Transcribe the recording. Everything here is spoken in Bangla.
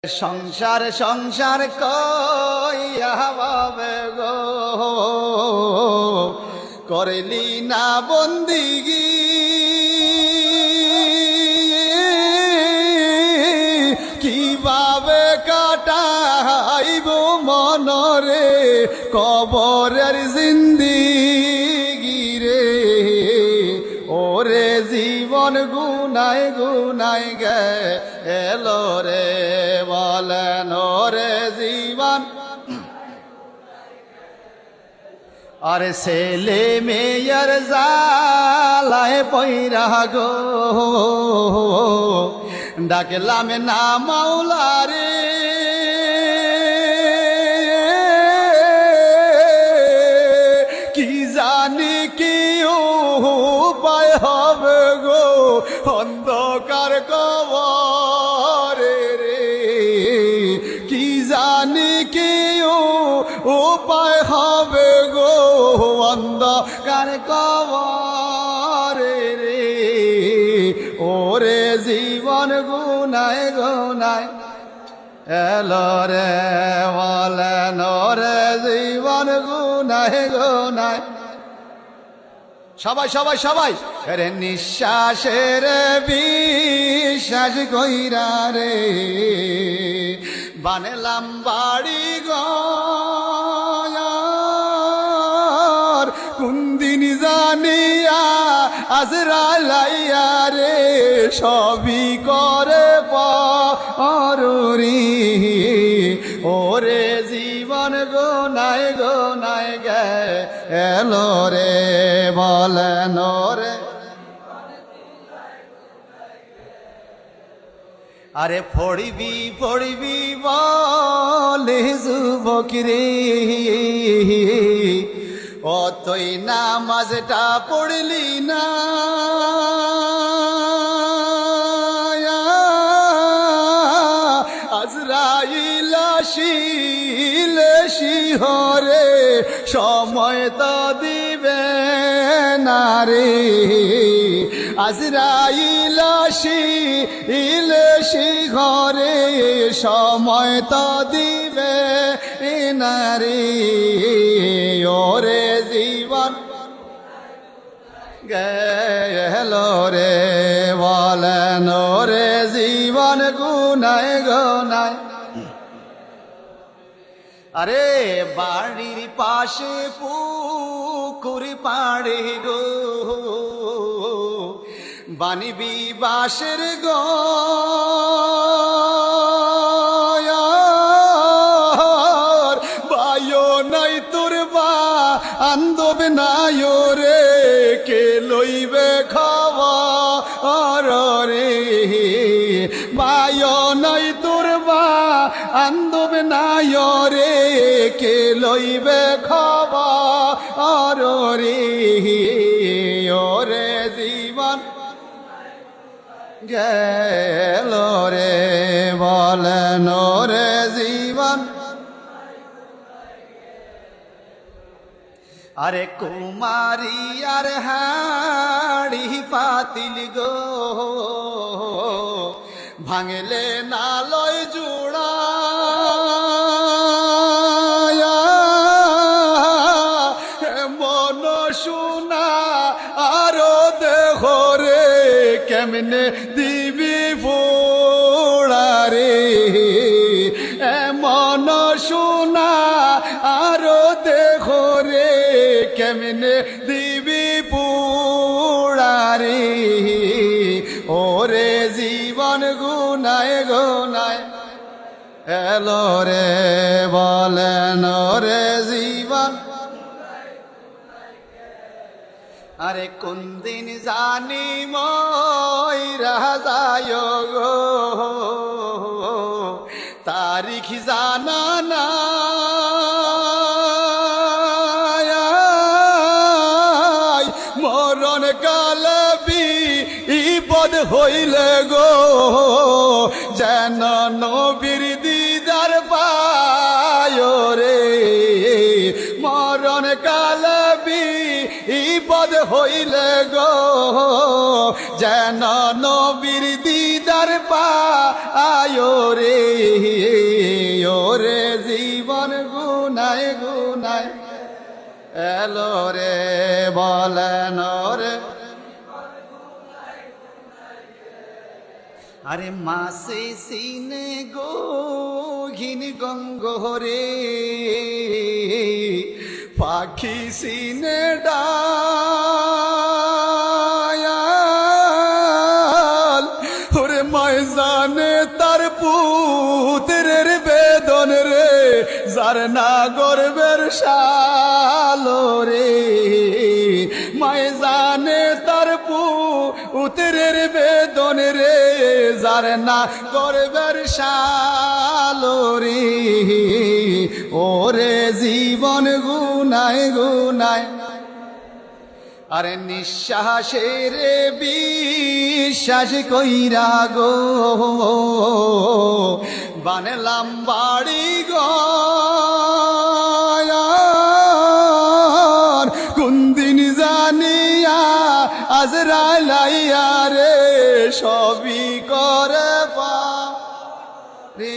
সংসার সংসার কইয়া বাবে গো করলি না বন্দিগি কিভাবে কাটাইব মনরে কবরের জিন্দিগি রে ওরে জীবন গুনায় গুনায় গেল রে বলেন ওরে জীবন আরে ছেলে মেয়ের জালায় পয়রা গো ডাকলাম না মাওলা রে কি জানি কি উপায় হবে গো অন্ধকার কবরে রে কি জানি কি উপায় হবে গো অন্ধকার কবরে রে ওরে জীবন গুনায় গুনায় এলো রে বলেন ওরে জীবন গুনায় গুনায় সবাই সবাই সবাই রে নিঃশ্বাসের বিশ্বাস কইরা রে বানলাম বাড়ি ঘর কোন দিন জানিয়া আজরাইয়া রে সবই করে পররি ওরে জীবন গোনায় গোনায় গেল রে বলেন রে আরে পড়িবি পড়িবি বলে যুবক রে ও তুই নামাজটা পড়লি না আজরাইল আসিলে শিহরে সময় তো দিবে না রে আজরাইল আসিলে শিহরে সময় তো দিবে না রে ওরে জীবন গেল রে বলেন ওরে জীবন গুনায় গুনায় আরে বাড়ির পাশে পুকুর পাড়ে গো বানিবি বাসের গো বায়ো নাই তোর বা আন্দব নাই রে কে লইবে খবর রে বায়ো নাই তোর বা আন্দব নাই রে কে লইবে খবর রে ওরে জীবন গেল রে বলেন রে জীবন আরে কুমারী আর হাড়ি পাতিল গো ভাঙলে নালয় জুড়া মন শুনা আরো দেহ রে কেমনে দিবি ফোড়া রে মন শুনা আরো দেহ রে কেমনে দিবি পুড়া রে ওরে জীবন গুনায় গুনায় এলো রে বলেন রে জীবন আরে কোন দিন জানি ময়রা যায় গো তারিখ জানা না মরণ কালে বিপদ হইলে গো যেন নবীর দিদার পায় রে মরণ কালে বিপদ হইলে গো যেন নবীর দিদার পায়ো রে ওরে জীবন গুনায় গুনায় এলো রে বলেন রে আরে মাসে সিনে গো ঘিন গঙ্গরে পাখি সিনে ডায়াল ওরে ময়জানে তার পুত্রের বেদন রে যার না গর্বের শালো রে ময়জানে তার পুত্রের বেদন রে যার না গর্বের শালো রে ওরে জীবন গুনায় গুনায় আরে নিঃশ্বাসের বিশ্বাস কইরা গো বানলাম বাড়ি ঘর কোন দিন জানিয়া আজরাইলাইয়া রে সবই করে পা রে